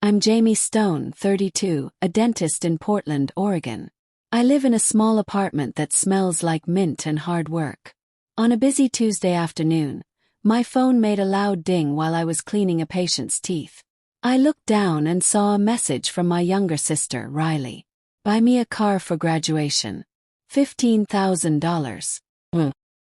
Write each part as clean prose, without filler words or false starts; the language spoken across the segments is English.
I'm Jamie Stone, 32, a dentist in Portland, Oregon. I live in a small apartment that smells like mint and hard work. On a busy Tuesday afternoon, my phone made a loud ding while I was cleaning a patient's teeth. I looked down and saw a message from my younger sister, Riley. Buy me a car for graduation. $15,000.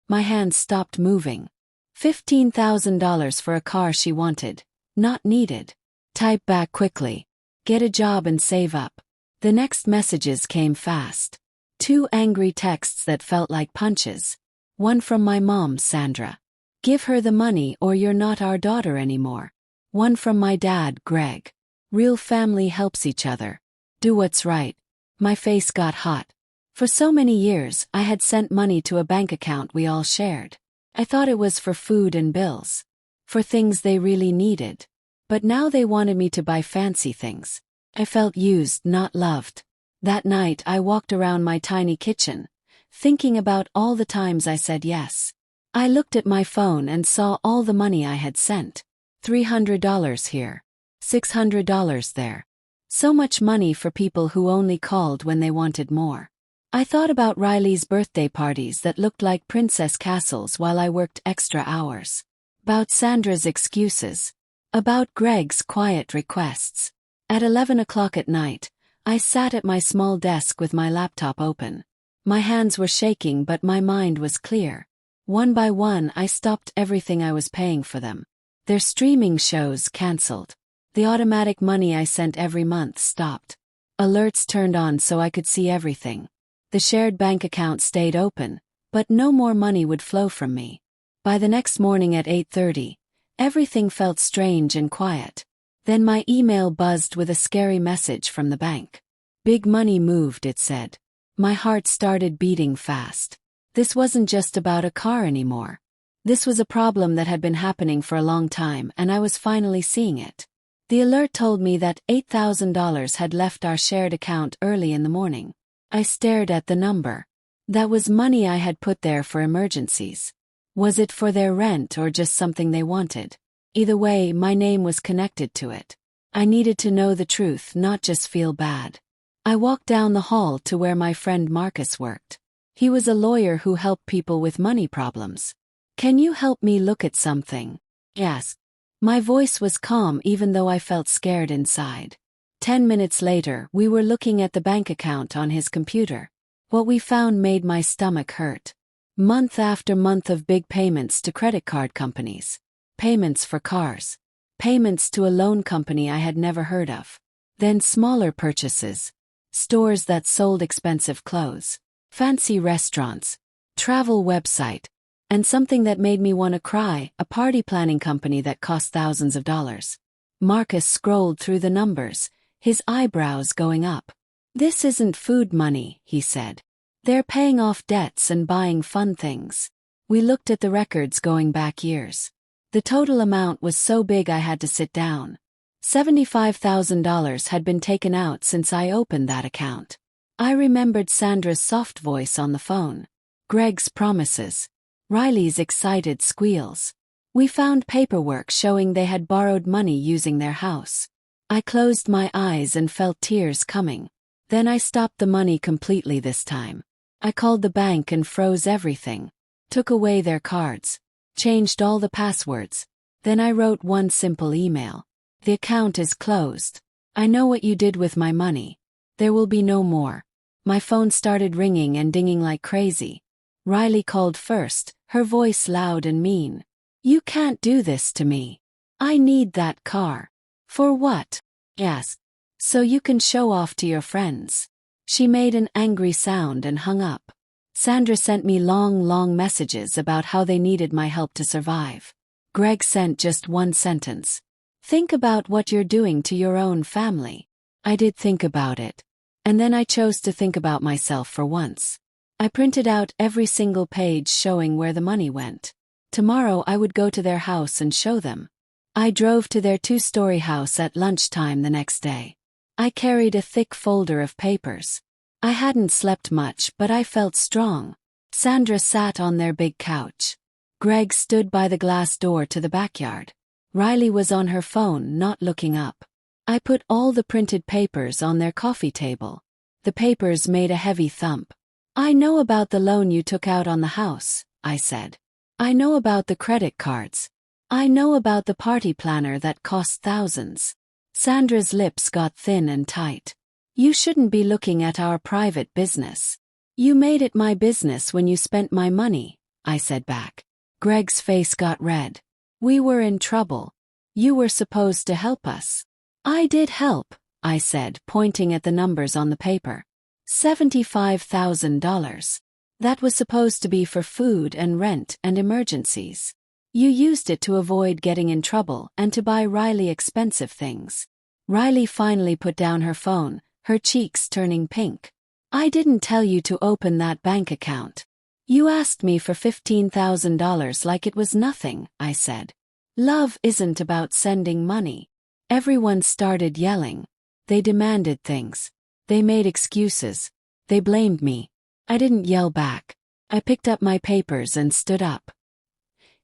My hands stopped moving. $15,000 for a car she wanted, not needed. Type back quickly. Get a job and save up. The next messages came fast. 2 angry texts that felt like punches. One from my mom, Sandra. Give her the money or you're not our daughter anymore. One from my dad, Greg. Real family helps each other. Do what's right. My face got hot. For so many years, I had sent money to a bank account we all shared. I thought it was for food and bills. For things they really needed. But now they wanted me to buy fancy things. I felt used, not loved. That night I walked around my tiny kitchen, thinking about all the times I said yes. I looked at my phone and saw all the money I had sent. $300 here. $600 there. So much money for people who only called when they wanted more. I thought about Riley's birthday parties that looked like princess castles while I worked extra hours. About Sandra's excuses. About Greg's quiet requests. At 11 o'clock at night, I sat at my small desk with my laptop open. My hands were shaking but my mind was clear. One by one I stopped everything I was paying for them. Their streaming shows canceled. The automatic money I sent every month stopped. Alerts turned on so I could see everything. The shared bank account stayed open, but no more money would flow from me. By the next morning at 8:30, everything felt strange and quiet. Then my email buzzed with a scary message from the bank. Big money moved, it said. My heart started beating fast. This wasn't just about a car anymore. This was a problem that had been happening for a long time and I was finally seeing it. The alert told me that $8,000 had left our shared account early in the morning. I stared at the number. That was money I had put there for emergencies. Was it for their rent or just something they wanted? Either way, my name was connected to it. I needed to know the truth, not just feel bad. I walked down the hall to where my friend Marcus worked. He was a lawyer who helped people with money problems. Can you help me look at something? Yes. My voice was calm even though I felt scared inside. 10 minutes later, we were looking at the bank account on his computer. What we found made my stomach hurt. Month after month of big payments to credit card companies. Payments for cars. Payments to a loan company I had never heard of. Then smaller purchases. Stores that sold expensive clothes. Fancy restaurants. Travel website. And something that made me want to cry, a party planning company that cost thousands of dollars. Marcus scrolled through the numbers, his eyebrows going up. This isn't food money, he said. They're paying off debts and buying fun things. We looked at the records going back years. The total amount was so big I had to sit down. $75,000 had been taken out since I opened that account. I remembered Sandra's soft voice on the phone. Greg's promises. Riley's excited squeals. We found paperwork showing they had borrowed money using their house. I closed my eyes and felt tears coming. Then I stopped the money completely this time. I called the bank and froze everything. Took away their cards. Changed all the passwords. Then I wrote one simple email. The account is closed. I know what you did with my money. There will be no more. My phone started ringing and dinging like crazy. Riley called first, her voice loud and mean. You can't do this to me. I need that car. For what? Yes. So you can show off to your friends. She made an angry sound and hung up. Sandra sent me long messages about how they needed my help to survive. Greg sent just one sentence. Think about what you're doing to your own family. I did think about it. And then I chose to think about myself for once. I printed out every single page showing where the money went. Tomorrow I would go to their house and show them. I drove to their 2-story house at lunchtime the next day. I carried a thick folder of papers. I hadn't slept much, but I felt strong. Sandra sat on their big couch. Greg stood by the glass door to the backyard. Riley was on her phone, not looking up. I put all the printed papers on their coffee table. The papers made a heavy thump. I know about the loan you took out on the house, I said. I know about the credit cards. I know about the party planner that cost thousands. Sandra's lips got thin and tight. You shouldn't be looking at our private business. You made it my business when you spent my money, I said back. Greg's face got red. We were in trouble. You were supposed to help us. I did help, I said, pointing at the numbers on the paper. $75,000. That was supposed to be for food and rent and emergencies. You used it to avoid getting in trouble and to buy Riley expensive things. Riley finally put down her phone, her cheeks turning pink. I didn't tell you to open that bank account. You asked me for $15,000 like it was nothing, I said. Love isn't about sending money. Everyone started yelling. They demanded things. They made excuses. They blamed me. I didn't yell back. I picked up my papers and stood up.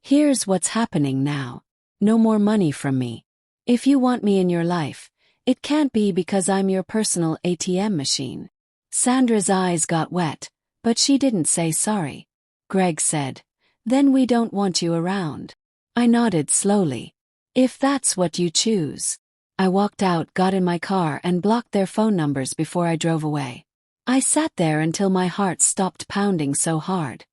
Here's what's happening now. No more money from me. If you want me in your life, it can't be because I'm your personal ATM machine. Sandra's eyes got wet, but she didn't say sorry. Greg said, then we don't want you around. I nodded slowly. If that's what you choose. I walked out, got in my car and blocked their phone numbers before I drove away. I sat there until my heart stopped pounding so hard.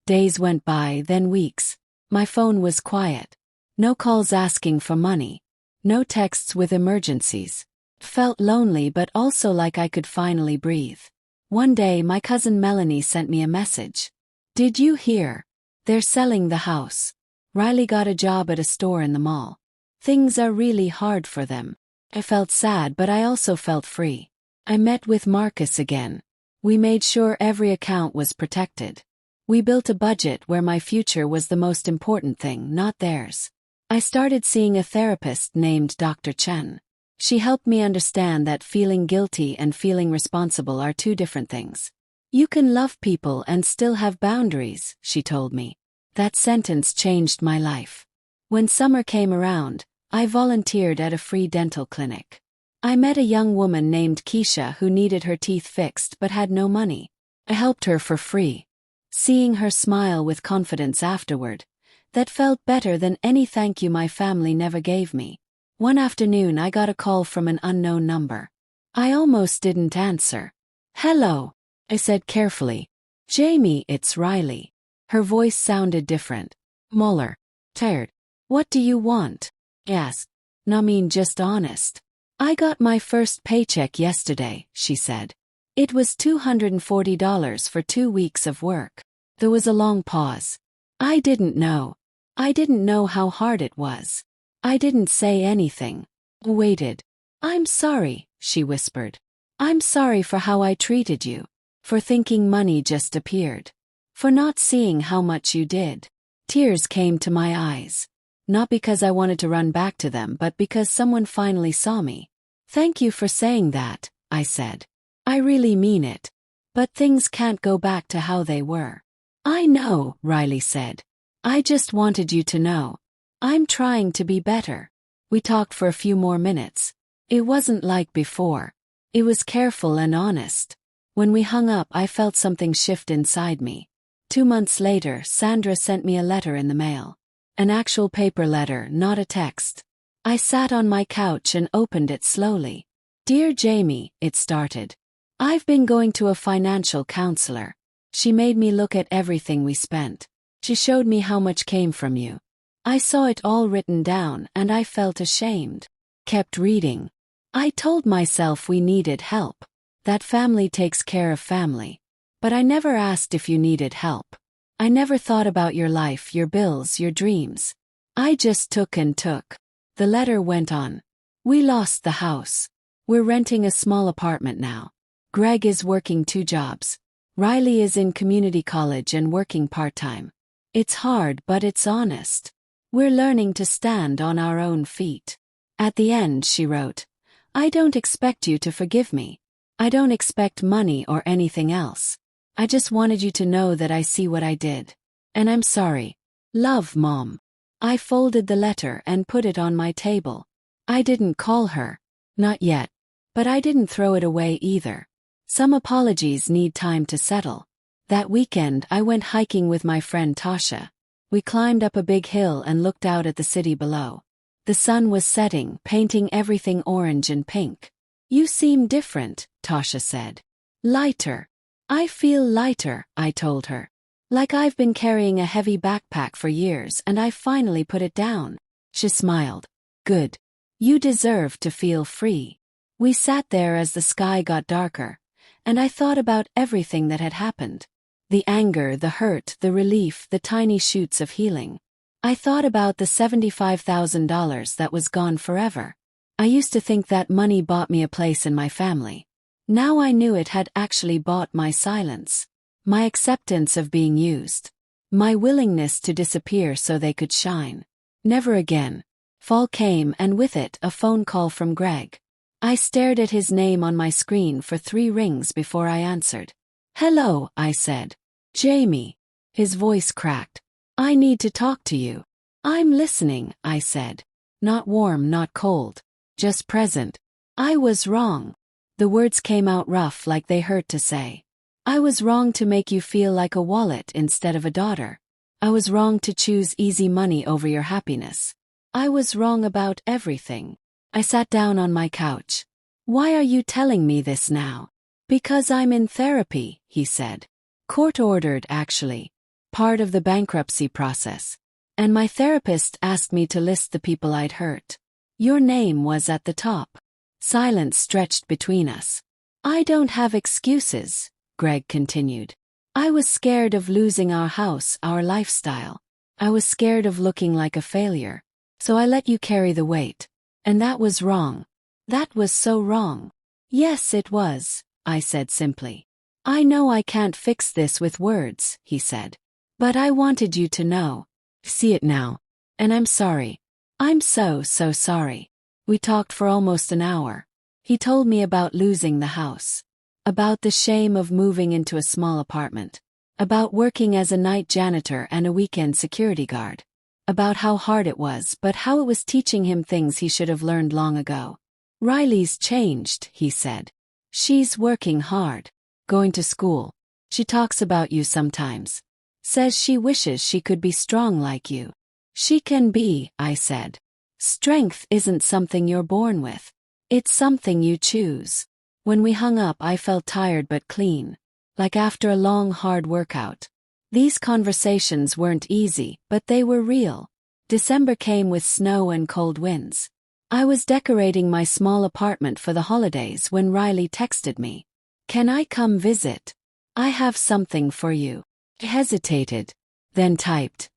Days went by, then weeks. My phone was quiet. No calls asking for money. No texts with emergencies. Felt lonely but also like I could finally breathe. One day my cousin Melanie sent me a message. Did you hear? They're selling the house. Riley got a job at a store in the mall. Things are really hard for them. I felt sad but I also felt free. I met with Marcus again. We made sure every account was protected. We built a budget where my future was the most important thing, not theirs. I started seeing a therapist named Dr. Chen. She helped me understand that feeling guilty and feeling responsible are two different things. You can love people and still have boundaries, she told me. That sentence changed my life. When summer came around, I volunteered at a free dental clinic. I met a young woman named Keisha who needed her teeth fixed but had no money. I helped her for free. Seeing her smile with confidence afterward, that felt better than any thank you my family never gave me. One afternoon I got a call from an unknown number. I almost didn't answer. Hello, I said carefully. Jamie, it's Riley. Her voice sounded different. Muller. Tired. What do you want? Yes. I mean, just honest. I got my first paycheck yesterday, she said. It was $240 for 2 weeks of work. There was a long pause. I didn't know. I didn't know how hard it was. I didn't say anything. Waited. I'm sorry, she whispered. I'm sorry for how I treated you. For thinking money just appeared. For not seeing how much you did. Tears came to my eyes. Not because I wanted to run back to them but because someone finally saw me. Thank you for saying that, I said. I really mean it. But things can't go back to how they were. I know, Riley said. I just wanted you to know. I'm trying to be better. We talked for a few more minutes. It wasn't like before. It was careful and honest. When we hung up, I felt something shift inside me. 2 months later, Sandra sent me a letter in the mail. An actual paper letter, not a text. I sat on my couch and opened it slowly. Dear Jamie, it started. I've been going to a financial counselor. She made me look at everything we spent. She showed me how much came from you. I saw it all written down and I felt ashamed. Kept reading. I told myself we needed help. That family takes care of family. But I never asked if you needed help. I never thought about your life, your bills, your dreams. I just took and took. The letter went on. We lost the house. We're renting a small apartment now. Greg is working 2 jobs. Riley is in community college and working part-time. It's hard, but it's honest. We're learning to stand on our own feet. At the end, she wrote, I don't expect you to forgive me. I don't expect money or anything else. I just wanted you to know that I see what I did. And I'm sorry. Love, Mom. I folded the letter and put it on my table. I didn't call her. Not yet. But I didn't throw it away either. Some apologies need time to settle. That weekend I went hiking with my friend Tasha. We climbed up a big hill and looked out at the city below. The sun was setting, painting everything orange and pink. You seem different, Tasha said. Lighter. I feel lighter, I told her. Like I've been carrying a heavy backpack for years and I finally put it down. She smiled. Good. You deserve to feel free. We sat there as the sky got darker, and I thought about everything that had happened. The anger, the hurt, the relief, the tiny shoots of healing. I thought about the $75,000 that was gone forever. I used to think that money bought me a place in my family. Now I knew it had actually bought my silence. My acceptance of being used. My willingness to disappear so they could shine. Never again. Fall came and with it a phone call from Greg. I stared at his name on my screen for 3 rings before I answered. Hello, I said. Jamie. His voice cracked. I need to talk to you. I'm listening, I said. Not warm, not cold. Just present. I was wrong. The words came out rough like they hurt to say. I was wrong to make you feel like a wallet instead of a daughter. I was wrong to choose easy money over your happiness. I was wrong about everything. I sat down on my couch. Why are you telling me this now? Because I'm in therapy, he said. Court-ordered, actually. Part of the bankruptcy process. And my therapist asked me to list the people I'd hurt. Your name was at the top. Silence stretched between us. I don't have excuses, Greg continued. I was scared of losing our house, our lifestyle. I was scared of looking like a failure. So I let you carry the weight. And that was wrong. That was so wrong. Yes, it was, I said simply. I know I can't fix this with words, he said. But I wanted you to know. See it now. And I'm sorry. I'm so sorry. We talked for almost an hour. He told me about losing the house. About the shame of moving into a small apartment. About working as a night janitor and a weekend security guard. About how hard it was, but how it was teaching him things he should have learned long ago. Riley's changed, he said. She's working hard. Going to school. She talks about you sometimes. Says she wishes she could be strong like you. She can be, I said. Strength isn't something you're born with. It's something you choose. When we hung up, I felt tired but clean. Like after a long, hard workout. These conversations weren't easy, but they were real. December came with snow and cold winds. I was decorating my small apartment for the holidays when Riley texted me. Can I come visit? I have something for you. I hesitated, then typed.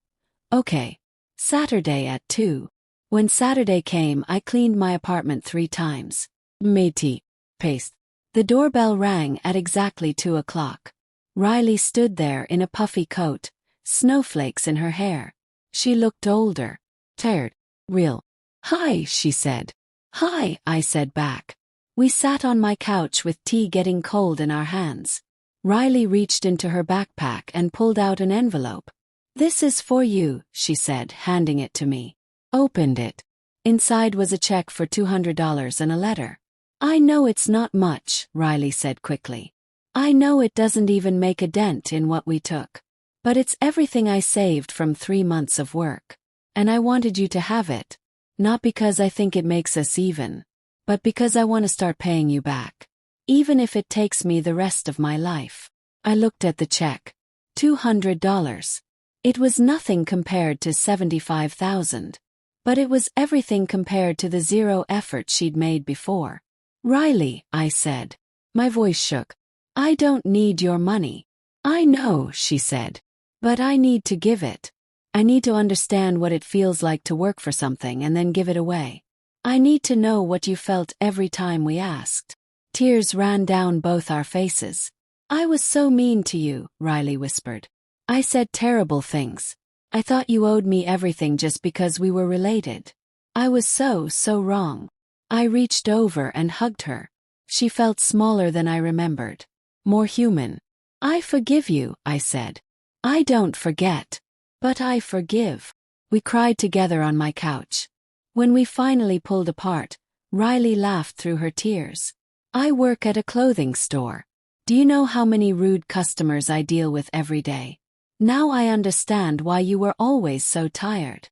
Okay. Saturday at 2. When Saturday came, I cleaned my apartment 3 times. Made tea. Paste. The doorbell rang at exactly 2 o'clock. Riley stood there in a puffy coat, snowflakes in her hair. She looked older. Tired. Real. Hi, she said. Hi, I said back. We sat on my couch with tea getting cold in our hands. Riley reached into her backpack and pulled out an envelope. This is for you, she said, handing it to me. Opened it. Inside was a check for $200 and a letter. I know it's not much, Riley said quickly. I know it doesn't even make a dent in what we took. But it's everything I saved from 3 months of work. And I wanted you to have it. Not because I think it makes us even. But because I want to start paying you back. Even if it takes me the rest of my life. I looked at the check. $200. It was nothing compared to $75,000. But it was everything compared to the 0 effort she'd made before. Riley, I said. My voice shook. I don't need your money. I know, she said. But I need to give it. I need to understand what it feels like to work for something and then give it away. I need to know what you felt every time we asked. Tears ran down both our faces. I was so mean to you, Riley whispered. I said terrible things. I thought you owed me everything just because we were related. I was so wrong. I reached over and hugged her. She felt smaller than I remembered. More human. I forgive you, I said. I don't forget. But I forgive. We cried together on my couch. When we finally pulled apart, Riley laughed through her tears. I work at a clothing store. Do you know how many rude customers I deal with every day? Now I understand why you were always so tired.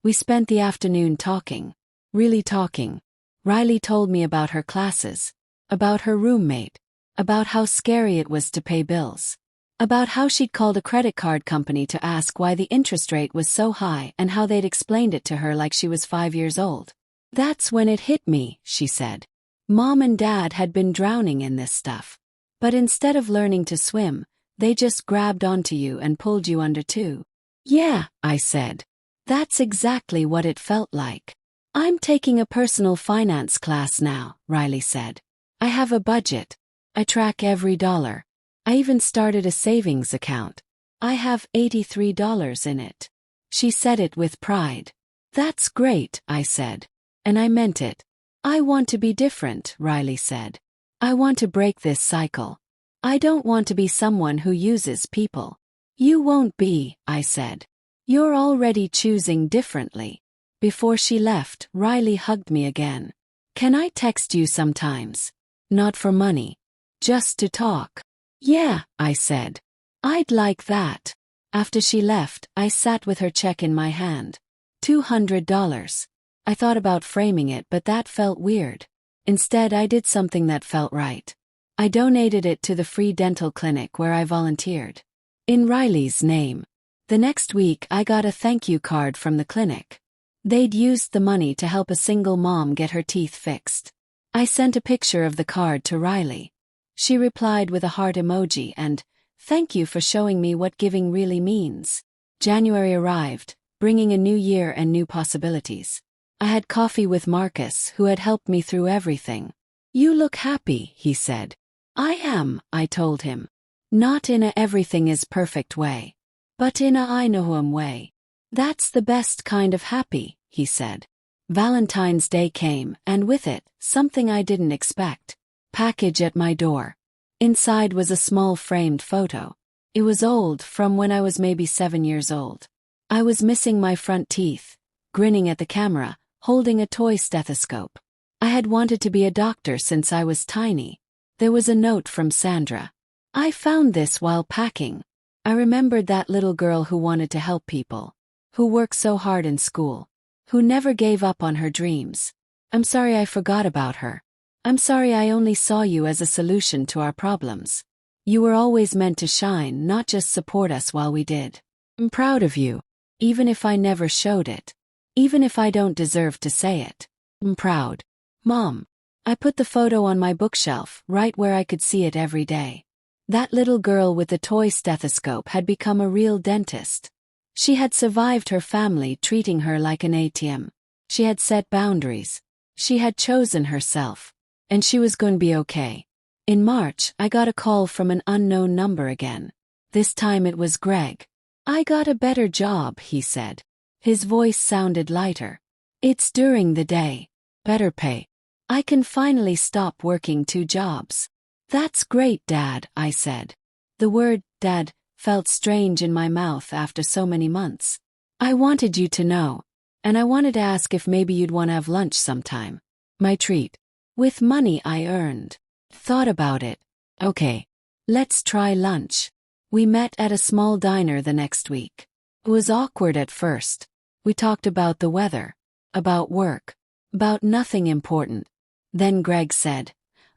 We spent the afternoon talking. Really talking. Riley told me about her classes, about her roommate, about how scary it was to pay bills, about how she'd called a credit card company to ask why the interest rate was so high and how they'd explained it to her like she was 5 years old. That's when it hit me, she said. Mom and Dad had been drowning in this stuff. But instead of learning to swim, they just grabbed onto you and pulled you under too. Yeah, I said. That's exactly what it felt like. I'm taking a personal finance class now, Riley said. I have a budget. I track every dollar. I even started a savings account. I have $83 in it. She said it with pride. That's great, I said. And I meant it. I want to be different, Riley said. I want to break this cycle. I don't want to be someone who uses people. You won't be, I said. You're already choosing differently. Before she left, Riley hugged me again. Can I text you sometimes? Not for money. Just to talk. Yeah, I said. I'd like that. After she left, I sat with her check in my hand. $200. I thought about framing it, but that felt weird. Instead, I did something that felt right. I donated it to the free dental clinic where I volunteered. In Riley's name. The next week, I got a thank you card from the clinic. They'd used the money to help a single mom get her teeth fixed. I sent a picture of the card to Riley. She replied with a heart emoji and, "Thank you for showing me what giving really means." January arrived, bringing a new year and new possibilities. I had coffee with Marcus, who had helped me through everything. You look happy, he said. I am, I told him. Not in a everything is perfect way. But in a I know him way. That's the best kind of happy, he said. Valentine's Day came, and with it, something I didn't expect. Package at my door. Inside was a small framed photo. It was old, from when I was maybe 7 years old. I was missing my front teeth, grinning at the camera, holding a toy stethoscope. I had wanted to be a doctor since I was tiny. There was a note from Sandra. I found this while packing. I remembered that little girl who wanted to help people, who worked so hard in school, who never gave up on her dreams. I'm sorry I forgot about her. I'm sorry I only saw you as a solution to our problems. You were always meant to shine, not just support us while we did. I'm proud of you, even if I never showed it. Even if I don't deserve to say it. I'm proud. Mom. I put the photo on my bookshelf, right where I could see it every day. That little girl with the toy stethoscope had become a real dentist. She had survived her family treating her like an ATM. She had set boundaries. She had chosen herself. And she was going to be okay. In March, I got a call from an unknown number again. This time it was Greg. I got a better job, he said. His voice sounded lighter. It's during the day. Better pay. I can finally stop working 2 jobs. That's great, Dad, I said. The word, Dad, felt strange in my mouth after so many months. I wanted you to know. And I wanted to ask if maybe you'd want to have lunch sometime. My treat. With money I earned. Thought about it. Okay. Let's try lunch. We met at a small diner the next week. It was awkward at first. We talked about the weather. About work. About nothing important. Then Greg said,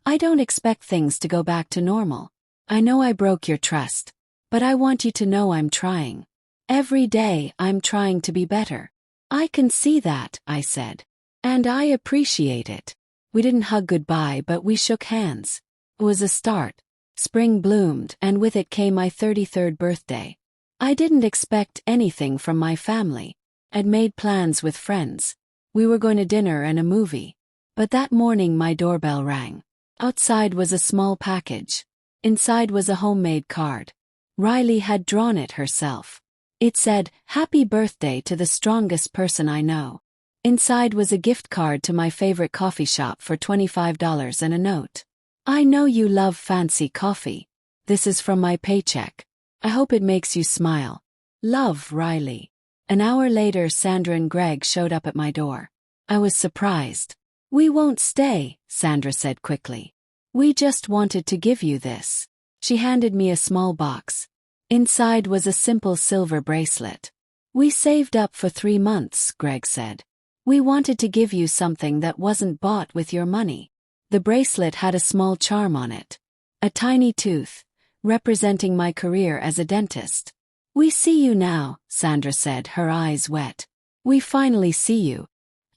I don't expect things to go back to normal. I know I broke your trust. But I want you to know I'm trying. Every day I'm trying to be better. I can see that, I said. And I appreciate it. We didn't hug goodbye, but we shook hands. It was a start. Spring bloomed, and with it came my 33rd birthday. I didn't expect anything from my family. I'd made plans with friends. We were going to dinner and a movie. But that morning my doorbell rang. Outside was a small package. Inside was a homemade card. Riley had drawn it herself. It said, Happy birthday to the strongest person I know. Inside was a gift card to my favorite coffee shop for $25 and a note. I know you love fancy coffee. This is from my paycheck. I hope it makes you smile. Love, Riley. An hour later, Sandra and Greg showed up at my door. I was surprised. We won't stay, Sandra said quickly. We just wanted to give you this. She handed me a small box. Inside was a simple silver bracelet. We saved up for 3 months, Greg said. We wanted to give you something that wasn't bought with your money. The bracelet had a small charm on it. A tiny tooth, representing my career as a dentist. We see you now, Sandra said, her eyes wet. We finally see you.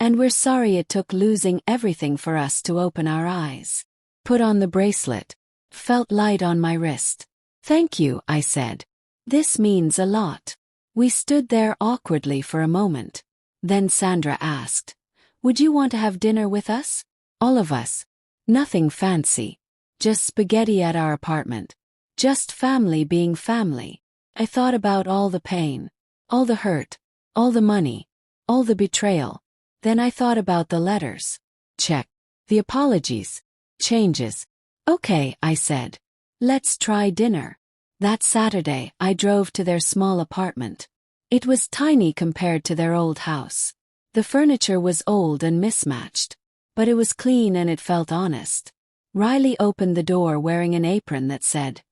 And we're sorry it took losing everything for us to open our eyes. Put on the bracelet. Felt light on my wrist. Thank you, I said. This means a lot. We stood there awkwardly for a moment. Then Sandra asked, would you want to have dinner with us? All of us. Nothing fancy. Just spaghetti at our apartment. Just family being family. I thought about all the pain, all the hurt, all the money, all the betrayal. Then I thought about the letters. Check. The apologies. Changes. Okay, I said. Let's try dinner. That Saturday, I drove to their small apartment. It was tiny compared to their old house. The furniture was old and mismatched. But it was clean and it felt honest. Riley opened the door wearing an apron that said,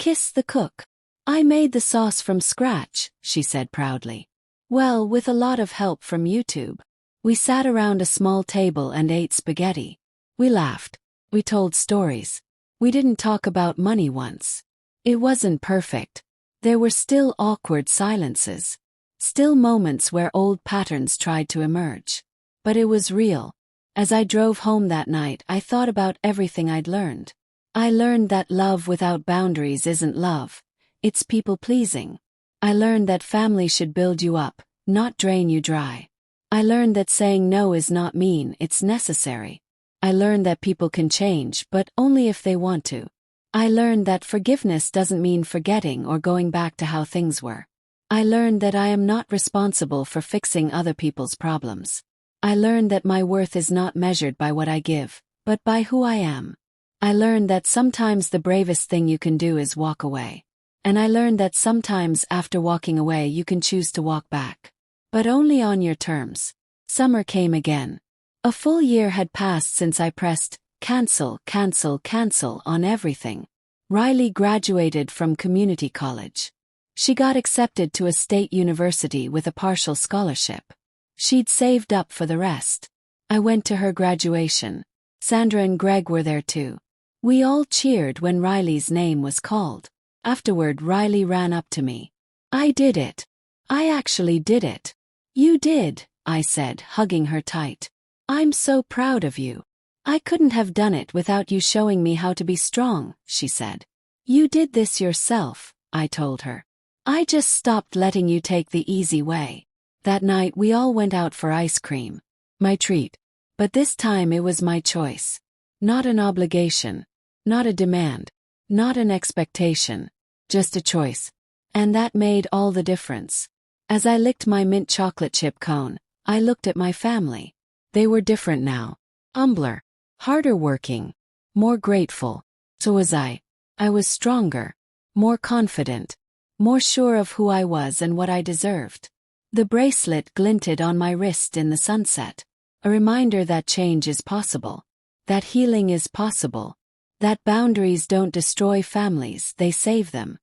"Kiss the cook." I made the sauce from scratch, she said proudly. Well, with a lot of help from YouTube. We sat around a small table and ate spaghetti. We laughed. We told stories. We didn't talk about money once. It wasn't perfect. There were still awkward silences. Still moments where old patterns tried to emerge. But it was real. As I drove home that night, I thought about everything I'd learned. I learned that love without boundaries isn't love. It's people-pleasing. I learned that family should build you up, not drain you dry. I learned that saying no is not mean, it's necessary. I learned that people can change, but only if they want to. I learned that forgiveness doesn't mean forgetting or going back to how things were. I learned that I am not responsible for fixing other people's problems. I learned that my worth is not measured by what I give, but by who I am. I learned that sometimes the bravest thing you can do is walk away. And I learned that sometimes after walking away you can choose to walk back. But only on your terms. Summer came again. A full year had passed since I pressed cancel, cancel, cancel on everything. Riley graduated from community college. She got accepted to a state university with a partial scholarship. She'd saved up for the rest. I went to her graduation. Sandra and Greg were there too. We all cheered when Riley's name was called. Afterward, Riley ran up to me. I did it. I actually did it. You did, I said, hugging her tight. I'm so proud of you. I couldn't have done it without you showing me how to be strong, she said. You did this yourself, I told her. I just stopped letting you take the easy way. That night we all went out for ice cream. My treat. But this time it was my choice. Not an obligation. Not a demand. Not an expectation. Just a choice. And that made all the difference. As I licked my mint chocolate chip cone, I looked at my family. They were different now. Humbler. Harder working. More grateful. So was I. I was stronger. More confident. More sure of who I was and what I deserved. The bracelet glinted on my wrist in the sunset. A reminder that change is possible. That healing is possible. That boundaries don't destroy families, they save them.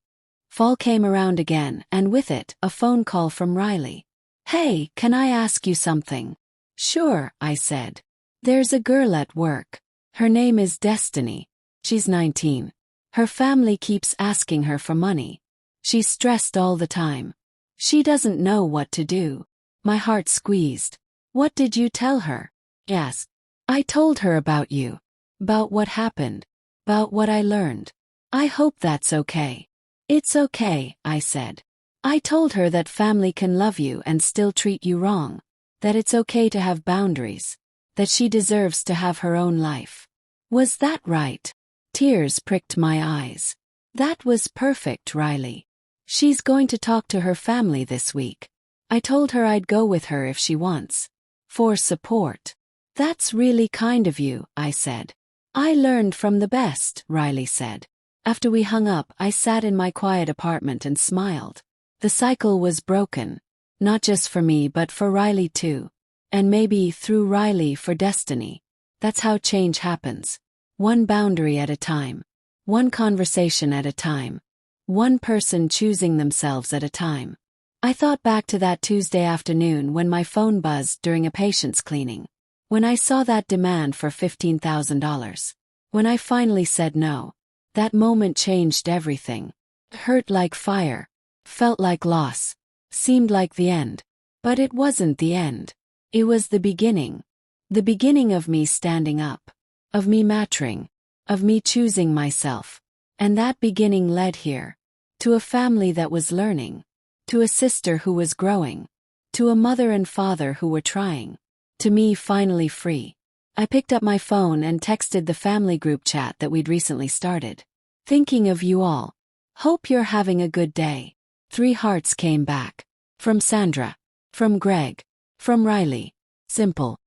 Fall came around again, and with it, a phone call from Riley. Hey, can I ask you something? Sure, I said. There's a girl at work. Her name is Destiny. She's 19. Her family keeps asking her for money. She's stressed all the time. She doesn't know what to do. My heart squeezed. What did you tell her? Yes. I told her about you. About what happened. About what I learned. I hope that's okay. It's okay, I said. I told her that family can love you and still treat you wrong. That it's okay to have boundaries. That she deserves to have her own life. Was that right? Tears pricked my eyes. That was perfect, Riley. She's going to talk to her family this week. I told her I'd go with her if she wants. For support. That's really kind of you, I said. I learned from the best, Riley said. After we hung up, I sat in my quiet apartment and smiled. The cycle was broken. Not just for me but for Riley too. And maybe through Riley for Destiny. That's how change happens. One boundary at a time. One conversation at a time. One person choosing themselves at a time. I thought back to that Tuesday afternoon when my phone buzzed during a patient's cleaning. When I saw that demand for $15,000. When I finally said no. That moment changed everything. Hurt like fire. Felt like loss. Seemed like the end. But it wasn't the end. It was the beginning. The beginning of me standing up. Of me maturing. Of me choosing myself. And that beginning led here. To a family that was learning. To a sister who was growing. To a mother and father who were trying. To me finally free. I picked up my phone and texted the family group chat that we'd recently started. Thinking of you all. Hope you're having a good day. 3 hearts came back. From Sandra. From Greg. From Riley. Simple.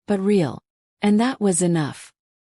But real. And that was enough.